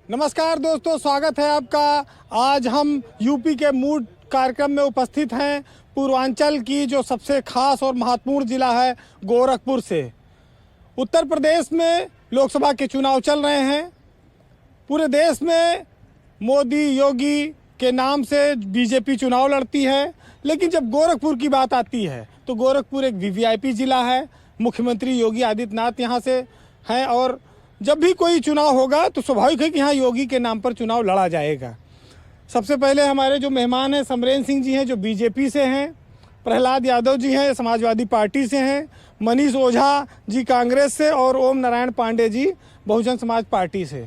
नमस्कार दोस्तों, स्वागत है आपका। आज हम यूपी के मूड कार्यक्रम में उपस्थित हैं। पूर्वांचल की जो सबसे खास और महत्वपूर्ण जिला है गोरखपुर से। उत्तर प्रदेश में लोकसभा के चुनाव चल रहे हैं। पूरे देश में मोदी योगी के नाम से बीजेपी चुनाव लड़ती है, लेकिन जब गोरखपुर की बात आती है तो गोरखपुर एक वीवीआईपी जिला है। मुख्यमंत्री योगी आदित्यनाथ यहाँ से हैं और जब भी कोई चुनाव होगा तो स्वाभाविक है कि यहाँ योगी के नाम पर चुनाव लड़ा जाएगा। सबसे पहले हमारे जो मेहमान हैं समरेन सिंह जी हैं जो बीजेपी से हैं, प्रहलाद यादव जी हैं समाजवादी पार्टी से हैं, मनीष ओझा जी कांग्रेस से और ओम नारायण पांडे जी बहुजन समाज पार्टी से।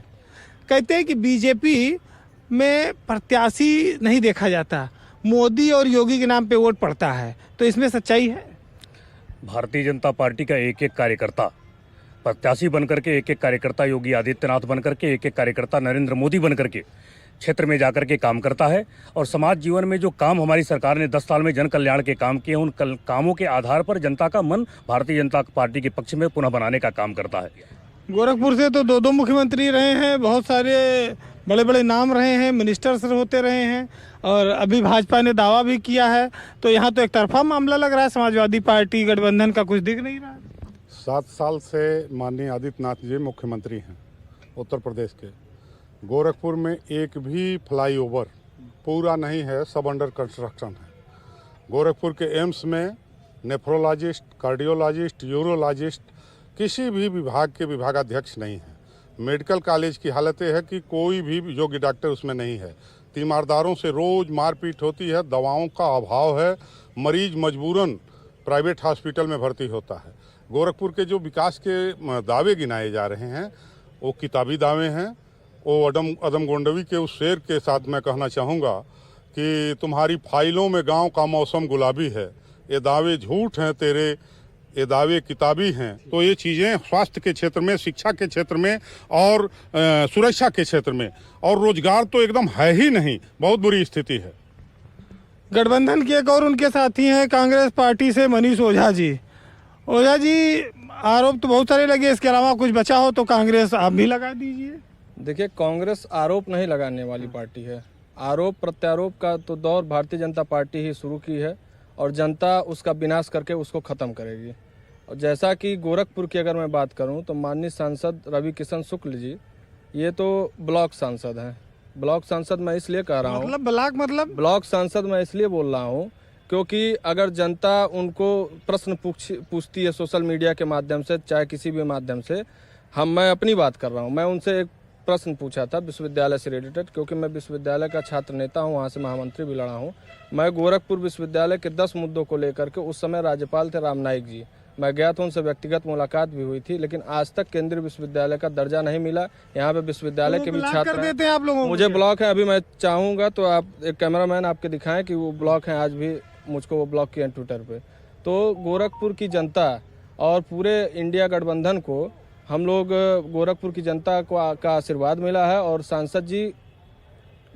कहते हैं कि बीजेपी में प्रत्याशी नहीं देखा जाता, मोदी और योगी के नाम पे वोट पड़ता है, तो इसमें सच्चाई है? भारतीय जनता पार्टी का एक एक कार्यकर्ता प्रत्याशी बनकर के, एक एक कार्यकर्ता योगी आदित्यनाथ बनकर के, एक एक कार्यकर्ता नरेंद्र मोदी बनकर के क्षेत्र में जाकर के काम करता है। और समाज जीवन में जो काम हमारी सरकार ने 10 साल में जन कल्याण के काम किए, उन कामों के आधार पर जनता का मन भारतीय जनता पार्टी के पक्ष में पुनः बनाने का काम करता है। गोरखपुर से तो दो मुख्यमंत्री रहे हैं, बहुत सारे बड़े बड़े नाम रहे हैं, मिनिस्टर्स होते रहे हैं और अभी भाजपा ने दावा भी किया है। तो यहाँ तो एक तरफा मामला लग रहा है, समाजवादी पार्टी गठबंधन का कुछ दिख नहीं रहा है। 7 साल से माननीय आदित्यनाथ जी मुख्यमंत्री हैं उत्तर प्रदेश के। गोरखपुर में एक भी फ्लाईओवर पूरा नहीं है, सब अंडर कंस्ट्रक्शन है। गोरखपुर के एम्स में नेफ्रोलॉजिस्ट, कार्डियोलॉजिस्ट, यूरोलॉजिस्ट किसी भी विभाग के विभागाध्यक्ष नहीं है। मेडिकल कॉलेज की हालत यह है कि कोई भी योग्य डॉक्टर उसमें नहीं है। तीमारदारों से रोज़ मारपीट होती है, दवाओं का अभाव है, मरीज मजबूरन प्राइवेट हॉस्पिटल में भर्ती होता है। गोरखपुर के जो विकास के दावे गिनाए जा रहे हैं वो किताबी दावे हैं। वो अदम गोंडवी के उस शेर के साथ मैं कहना चाहूँगा कि तुम्हारी फाइलों में गांव का मौसम गुलाबी है, ये दावे झूठ हैं तेरे, ये दावे किताबी हैं। तो ये चीज़ें स्वास्थ्य के क्षेत्र में, शिक्षा के क्षेत्र में और सुरक्षा के क्षेत्र में और रोजगार तो एकदम है ही नहीं, बहुत बुरी स्थिति है। गठबंधन के एक और उनके साथी हैं कांग्रेस पार्टी से मनीष ओझा जी। ओझा जी, आरोप तो बहुत सारे लगे, इसके अलावा कुछ बचा हो तो कांग्रेस आप भी लगा दीजिए। देखिए, कांग्रेस आरोप नहीं लगाने वाली पार्टी है। आरोप प्रत्यारोप का तो दौर भारतीय जनता पार्टी ही शुरू की है और जनता उसका विनाश करके उसको ख़त्म करेगी। और जैसा कि गोरखपुर की अगर मैं बात करूं तो माननीय सांसद रवि किशन शुक्ल जी ये तो ब्लॉक सांसद हैं। ब्लॉक सांसद मैं इसलिए कह रहा हूँ, ब्लॉक सांसद मैं इसलिए बोल रहा हूँ क्योंकि अगर जनता उनको प्रश्न पूछती है सोशल मीडिया के माध्यम से, चाहे किसी भी माध्यम से, मैं अपनी बात कर रहा हूँ। मैं उनसे एक प्रश्न पूछा था विश्वविद्यालय से रिलेटेड, क्योंकि मैं विश्वविद्यालय का छात्र नेता हूँ, वहाँ से महामंत्री भी लड़ा हूँ। मैं गोरखपुर विश्वविद्यालय के 10 मुद्दों को लेकर के, उस समय राज्यपाल थे राम नाईक जी, मैं गया था, उनसे व्यक्तिगत मुलाकात भी हुई थी, लेकिन आज तक केंद्रीय विश्वविद्यालय का दर्जा नहीं मिला। यहाँ पे विश्वविद्यालय के भी छात्र देते हैं आप लोगों मुझे ब्लॉक है। अभी मैं चाहूँगा तो आप एक कैमरामैन आपके दिखाएं कि वो ब्लॉक है, आज भी मुझको वो ब्लॉक किया ट्विटर पे। तो गोरखपुर की जनता और पूरे इंडिया गठबंधन को, हम लोग गोरखपुर की जनता को का आशीर्वाद मिला है और सांसद जी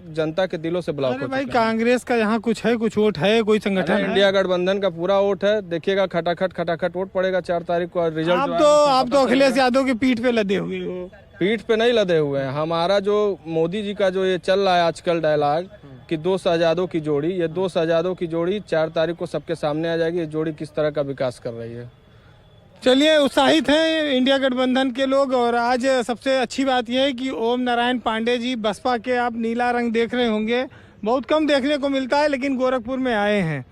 जनता के दिलों से ब्लॉक हो चुके हैं। भाई, कांग्रेस का यहाँ कुछ है, कुछ वोट है, कोई संगठन है? इंडिया गठबंधन का पूरा वोट है। देखिएगा, खटाखट वोट पड़ेगा 4 तारीख को। रिजल्ट आप तो अखिलेश यादव की पीठ पे लदे हुए हो। पीठ पे नहीं लदे हुए हैं। हमारा जो मोदी जी का जो ये चल रहा है आजकल डायलॉग कि 2 शहजादों की जोड़ी, ये 2 शहजादों की जोड़ी 4 तारीख को सबके सामने आ जाएगी। ये जोड़ी किस तरह का विकास कर रही है। चलिए, उत्साहित हैं इंडिया गठबंधन के लोग। और आज सबसे अच्छी बात यह है कि ओम नारायण पांडे जी, बसपा के, आप नीला रंग देख रहे होंगे, बहुत कम देखने को मिलता है, लेकिन गोरखपुर में आए हैं।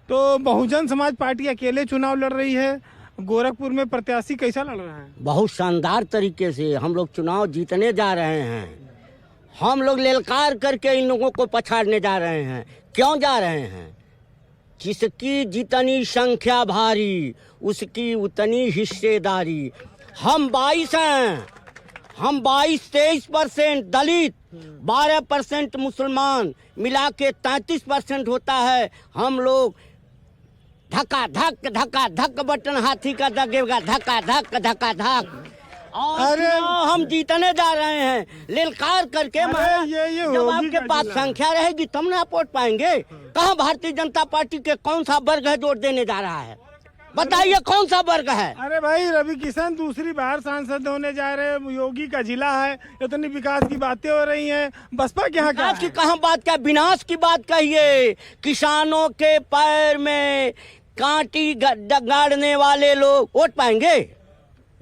तो बहुजन समाज पार्टी अकेले चुनाव लड़ रही है। गोरखपुर में प्रत्याशी कैसा लड़ रहा है? बहुत शानदार तरीके से हम लोग चुनाव जीतने जा रहे हैं। हम लोग ललकार करके इन लोगों को पछाड़ने जा रहे हैं। क्यों जा रहे हैं? जिसकी जितनी संख्या भारी उसकी उतनी हिस्सेदारी। हम 22 हैं, हम 22-23% दलित, 12% मुसलमान, मिला के 33% होता है। हम लोग धक्का धक बटन हाथी का दगेगा, धक्का धक। और हम जीतने जा रहे हैं ललकार करके। जब आपके पास संख्या रहेगी तब ना आप वोट पाएंगे। कहाँ भारतीय जनता पार्टी के कौन सा वर्ग है जो वोट देने जा रहा है? बताइए कौन सा वर्ग है? अरे भाई, रवि किशन दूसरी बार सांसद होने जा रहे हैं, योगी का जिला है, इतनी विकास की बातें हो रही हैं, बसपा के यहाँ क्या विकास की कहाँ बात क्या, विनाश की बात कहिए। किसानों के पैर में कांटी गाड़ने वाले लोग वोट पाएंगे?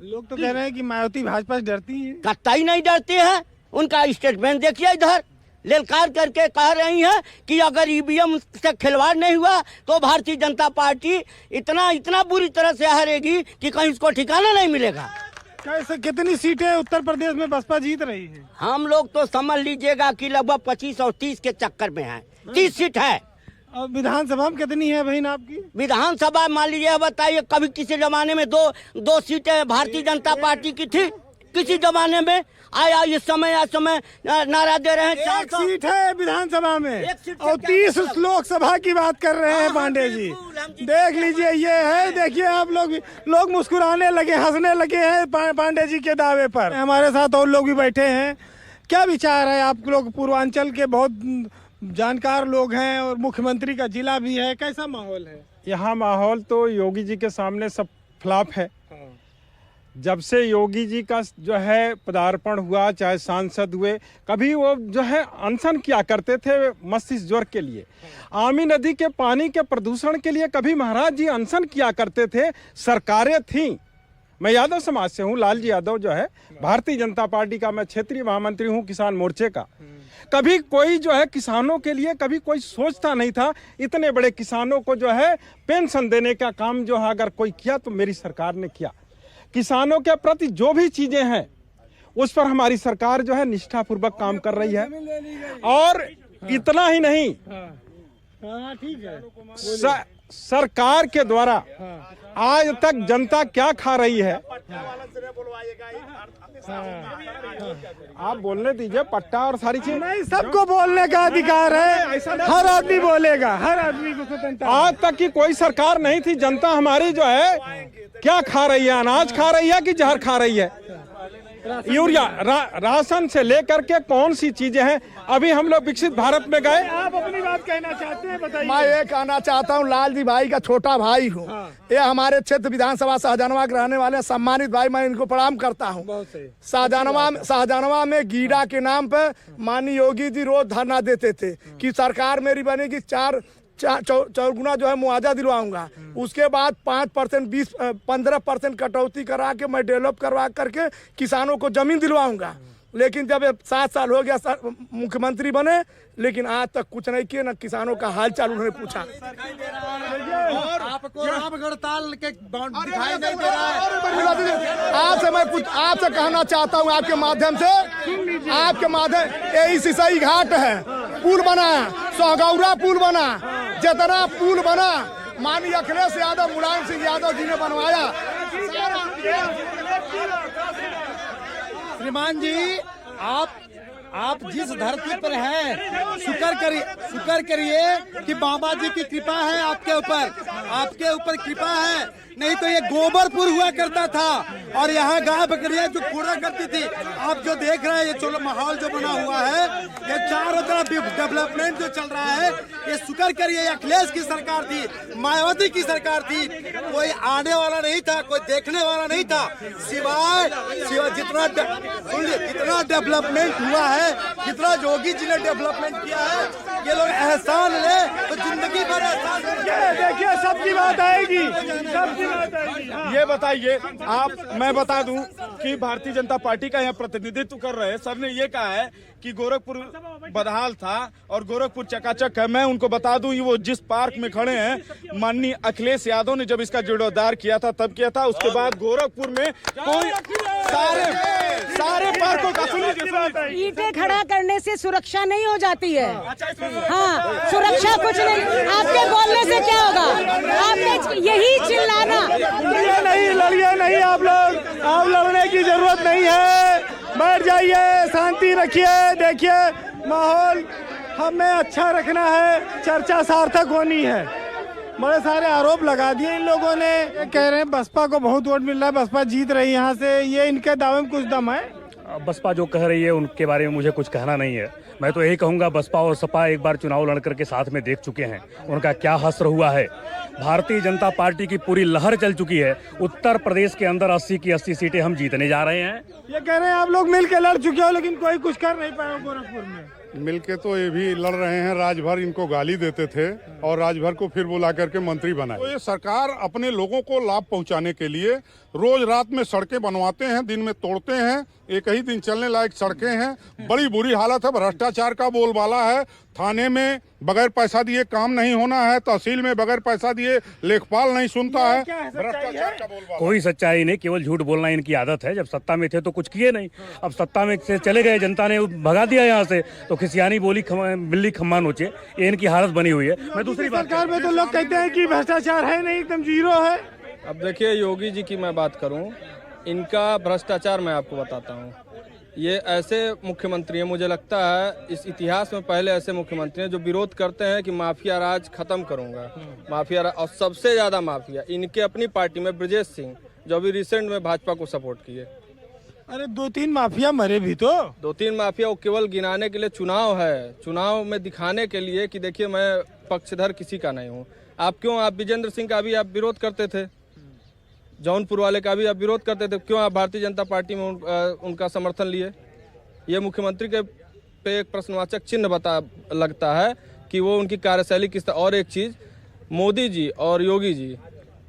लोग तो कह रहे हैं कि मायावती भाजपा से डरती है। कतई नहीं डरती है। उनका स्टेटमेंट देखिए, इधर ललकार करके कह रही है कि अगर ईवीएम से खिलवाड़ नहीं हुआ तो भारतीय जनता पार्टी इतना बुरी तरह से हारेगी कि कहीं उसको ठिकाना नहीं मिलेगा। कैसे, कितनी सीटें उत्तर प्रदेश में बसपा जीत रही है? हम लोग तो समझ लीजिएगा कि लगभग 25 और 30 के चक्कर में है। 30 सीट है। और विधानसभा में कितनी है बहन आपकी? विधानसभा मान लीजिए, बताइए कभी किसी जमाने में दो सीटें भारतीय जनता पार्टी की थी? किसी जमाने में आया इस समय नारा दे रहे हैं। एक सीट है विधानसभा में एक सीट से और 30 लोकसभा की बात कर रहे हैं पांडे जी। देख लीजिए, ये है, देखिए आप लोग मुस्कुराने लगे, हंसने लगे हैं पांडे जी के दावे पर। हमारे साथ और लोग भी बैठे हैं। क्या विचार है आप लोग? पूर्वांचल के बहुत जानकार लोग हैं और मुख्यमंत्री का जिला भी है, कैसा माहौल है यहाँ? माहौल तो योगी जी के सामने सब फ्लॉप है। जब से योगी जी का जो है पदार्पण हुआ, चाहे सांसद हुए, कभी वो जो है अनशन किया करते थे मस्तिष्क ज्वर के लिए, आमी नदी के पानी के प्रदूषण के लिए कभी महाराज जी अनशन किया करते थे। सरकारें थीं। मैं यादव समाज से हूँ, लालजी यादव जो है भारतीय जनता पार्टी का, मैं क्षेत्रीय महामंत्री हूँ किसान मोर्चे का। कभी कोई जो है किसानों के लिए कभी कोई सोचता नहीं था। इतने बड़े किसानों को जो है पेंशन देने का काम जो है अगर कोई किया तो मेरी सरकार ने किया। किसानों के प्रति जो भी चीजें हैं उस पर हमारी सरकार जो है निष्ठापूर्वक काम कर रही है। और इतना ही नहीं, ठीक है, सरकार के द्वारा आज तक जनता क्या खा रही है, आप बोलने दीजिए। पट्टा और सारी चीज नहीं, सबको बोलने का अधिकार है, हर आदमी बोलेगा, हर आदमी को स्वतंत्रता। आज तक की कोई सरकार नहीं थी। जनता हमारी जो है क्या खा रही है, अनाज खा रही है कि जहर खा रही है? यूरिया राशन से लेकर के कौन सी चीजें हैं। अभी हम लोग विकसित भारत में गए। आप अपनी बात कहना चाहते हैं, बताइए। मैं ये कहना चाहता हूँ, लालजी भाई का छोटा भाई हूँ। ये हमारे क्षेत्र विधानसभा शाहजहानाबाद के रहने वाले सम्मानित भाई, मैं इनको प्रणाम करता हूँ। शाहजहानाबाद में गीडा के नाम पे माननीय योगी जी रोज धरना देते थे कि सरकार मेरी बनेगी, 4 गुना जो है मुआवजा दिलवाऊंगा। उसके बाद 5%, 15% कटौती करा के मैं डेवलप करवा करके किसानों को जमीन दिलवाऊंगा। लेकिन जब 7 साल हो गया मुख्यमंत्री बने, लेकिन आज तक कुछ नहीं किए, न किसानों का हाल चाल उन्होंने पूछा। आपको हड़ताल के दिखाई नहीं दे रहा है। आपसे मैं कुछ आपसे कहना चाहता हूँ, आपके माध्यम से, यही सिसई घाट है, पुल बना, सोहगौरा पुल बना, जितना पुल बना माननीय अखिलेश यादव, मुलायम सिंह यादव जी ने बनवाया। श्रीमान जी, आप जिस धरती पर हैं, शुक्र करिए कि बाबा जी की कृपा है आपके ऊपर कृपा है। नहीं तो ये गोबरपुर हुआ करता था और यहाँ गाय बकरियां जो कूड़ा करती थी। आप जो देख रहे हैं, ये चलो माहौल जो बना हुआ है, ये चारों तरफ डेवलपमेंट जो चल रहा है, ये शुक्र करिए अखिलेश की सरकार थी, मायावती की सरकार थी। कोई आने वाला नहीं था, कोई देखने वाला नहीं था, सिवाय जितना डेवलपमेंट हुआ है, जितना योगी जी ने डेवलपमेंट किया है, ये लोग एहसान ले तो जिंदगी भर एहसान। देखिए, सबकी बात आएगी, ये बताइए आप, मैं बता दूं कि भारतीय जनता पार्टी का यहाँ प्रतिनिधित्व कर रहे हैं। सबने ये कहा है कि गोरखपुर बदहाल था और गोरखपुर चकाचक है। मैं उनको बता दूं, वो जिस पार्क में खड़े हैं, माननीय अखिलेश यादव ने जब इसका जीर्णोद्धार किया था तब किया था। उसके बाद गोरखपुर में कोई सारे पार्कों का ईंटें खड़ा करने से सुरक्षा नहीं हो जाती है। हाँ, सुरक्षा कुछ नहीं। आपके बोलने से क्या होगा? आपने यही चिल्लाना। लड़िए नहीं आप लोग, आप लड़ने की जरूरत नहीं है, बैठ जाइए, शांति रखिए। देखिए, माहौल हमें अच्छा रखना है, चर्चा सार्थक होनी है। बड़े सारे आरोप लगा दिए इन लोगों ने। कह रहे हैं बसपा को बहुत वोट मिल रहा है, बसपा जीत रही यहाँ से, ये इनके दावे में कुछ दम है? बसपा जो कह रही है उनके बारे में मुझे कुछ कहना नहीं है। मैं तो यही कहूंगा, बसपा और सपा एक बार चुनाव लड़ करके साथ में देख चुके हैं, उनका क्या हश्र हुआ है। भारतीय जनता पार्टी की पूरी लहर चल चुकी है। उत्तर प्रदेश के अंदर 80 की 80 सीटें हम जीतने जा रहे हैं। ये कह रहे हैं आप लोग मिल के लड़ चुके हो, लेकिन कोई कुछ कर नहीं पाया गोरखपुर में। मिलके तो ये भी लड़ रहे हैं, राजभर इनको गाली देते थे और राजभर को फिर बुला करके मंत्री बनाए। तो ये सरकार अपने लोगों को लाभ पहुंचाने के लिए रोज रात में सड़कें बनवाते हैं, दिन में तोड़ते हैं। एक ही दिन चलने लायक सड़कें हैं, बड़ी बुरी हालत है। भ्रष्टाचार का बोलबाला है। थाने में बगैर पैसा दिए काम नहीं होना है, तहसील में बगैर पैसा दिए लेखपाल नहीं सुनता है। भ्रष्टाचार का बोलबाला। कोई सच्चाई नहीं, केवल झूठ बोलना इनकी आदत है। जब सत्ता में थे तो कुछ किए नहीं, अब सत्ता में से चले गए, जनता ने भगा दिया यहाँ से, तो खिसियानी बोली बिल्ली खम्मा नोचे, ये इनकी हालत बनी हुई है। मैं दूसरी बात, सरकार में तो लोग कहते हैं कि भ्रष्टाचार है नहीं, एकदम जीरो है। अब देखिए, योगी जी की मैं बात करूं, इनका भ्रष्टाचार मैं आपको बताता हूं। ये ऐसे मुख्यमंत्री हैं, मुझे लगता है इस इतिहास में पहले ऐसे मुख्यमंत्री हैं जो विरोध करते हैं कि माफिया राज खत्म करूंगा। माफिया राज, और सबसे ज्यादा माफिया इनके अपनी पार्टी में ब्रजेश सिंह, जो अभी रिसेंट में भाजपा को सपोर्ट किए। अरे 2-3 माफिया मरे भी तो। 2-3 माफिया वो केवल गिनाने के लिए, चुनाव है, चुनाव में दिखाने के लिए कि देखिए मैं पक्षधर किसी का नहीं हूँ। आप विजेंद्र सिंह का भी आप विरोध करते थे, जौनपुर वाले का भी आप विरोध करते थे, क्यों आप भारतीय जनता पार्टी में उनका समर्थन लिए? ये मुख्यमंत्री के पे एक प्रश्नवाचक चिन्ह लगता है कि वो उनकी कार्यशैली किस तरह। और एक चीज़, मोदी जी और योगी जी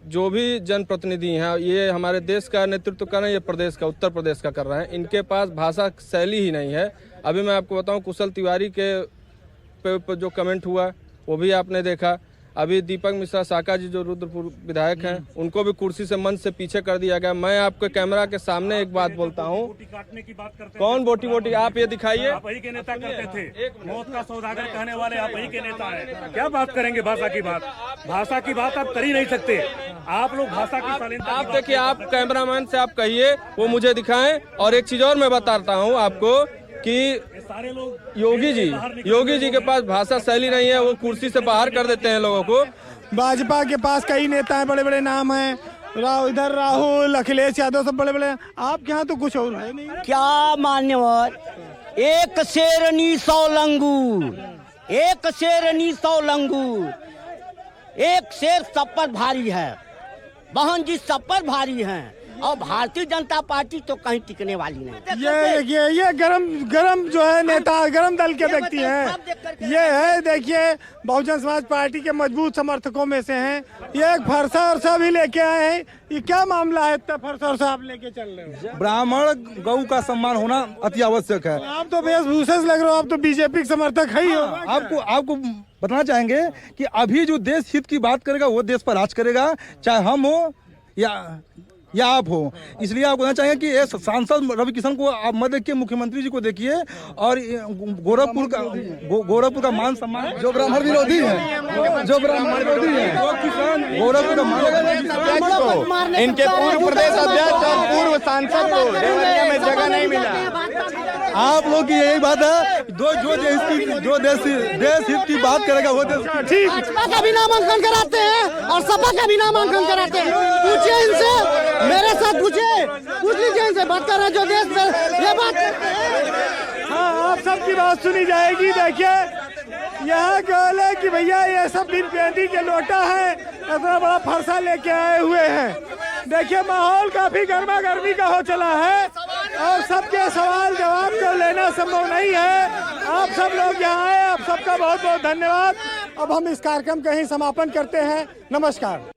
जो भी जनप्रतिनिधि हैं, ये हमारे देश का नेतृत्व कर रहे हैं, ये प्रदेश का, उत्तर प्रदेश का कर रहे हैं, इनके पास भाषा शैली ही नहीं है। अभी मैं आपको बताऊं, कुशल तिवारी के पे जो कमेंट हुआ वो भी आपने देखा। अभी दीपक मिश्रा साका जी जो रुद्रपुर विधायक हैं, उनको भी कुर्सी से मंच से पीछे कर दिया गया। मैं आपके कैमरा के सामने एक बात बोलता हूँ, कौन बोटी आप ये दिखाइए। आप वही के नेता करते थे, मौत का सौदागर कहने वाले आप वही के नेता हैं। क्या बात करेंगे भाषा की बात? भाषा की बात आप कर ही नहीं सकते। आप लोग भाषा की शालीनता, आप देखिए, आप कैमरामैन से आप कहिए वो मुझे दिखाएं। और एक चीज और मैं बताता हूँ आपको कि सारे लोग योगी जी के पास भाषा शैली नहीं है, वो कुर्सी से बाहर कर देते हैं लोगों को। भाजपा के पास कई नेता हैं, बड़े बड़े नाम हैं, इधर राहुल, अखिलेश यादव, सब बड़े बड़े। आपके यहाँ तो कुछ और है नहीं। क्या मान्यवर, एक शेरनी 100 लंगूर, एक शेरनी 100 लंगूर, एक शेर सब पर भारी है, बहन जी सब पर भारी हैं। और भारतीय जनता पार्टी तो कहीं टिकने वाली नहीं। ये देखिए, ये गरम जो है नेता, गरम दल के व्यक्ति हैं। ये है, देखिए, बहुजन समाज पार्टी के मजबूत समर्थकों में से हैं। ये एक फरसा और भी लेके आए हैं। ये क्या मामला है, इतना फरसा और आप लेके चल रहे हो? ब्राह्मण गौ का सम्मान होना अति आवश्यक है। आप तो वेशभूषा से लग रहे हो, आप तो बीजेपी के समर्थक है ही हो। आपको बताना चाहेंगे कि अभी जो देश हित की बात करेगा वो देश पर राज करेगा, चाहे हम हो या आप हो। इसलिए आप कहना चाहेंगे कि ये सांसद रवि किशन को आप मत देखिए, मुख्यमंत्री जी को देखिए, और गोरखपुर का मान सम्मान, जो ब्राह्मण विरोधी है, वो किसान गोरखपुर का मान, इनके पूर्व प्रदेश अध्यक्ष और पूर्व सांसद को देवरिया में जगह नहीं मिला। आप लोग की यही बात है, जो देश हित की बात करेगा वो देश। भाजपा का भी नामांकन कराते हैं और सपा का भी नामांकन कराते हैं। पूछिए इनसे, मेरे साथ पूछ लीजिए इनसे, बात कर रहे हैं जो देश में ये बात। हाँ, आप सबकी बात सुनी जाएगी। देखिए, यहाँ कहल है कि भैया ये सब बिन पेंदी के लोटा है, इतना बड़ा फरसा लेके आए हुए हैं। देखिए, माहौल काफी गर्मा गर्मी का हो चला है और सबके सवाल जवाब तो लेना संभव नहीं है। आप सब लोग यहाँ आए, आप सबका बहुत बहुत धन्यवाद। अब हम इस कार्यक्रम का ही समापन करते हैं। नमस्कार।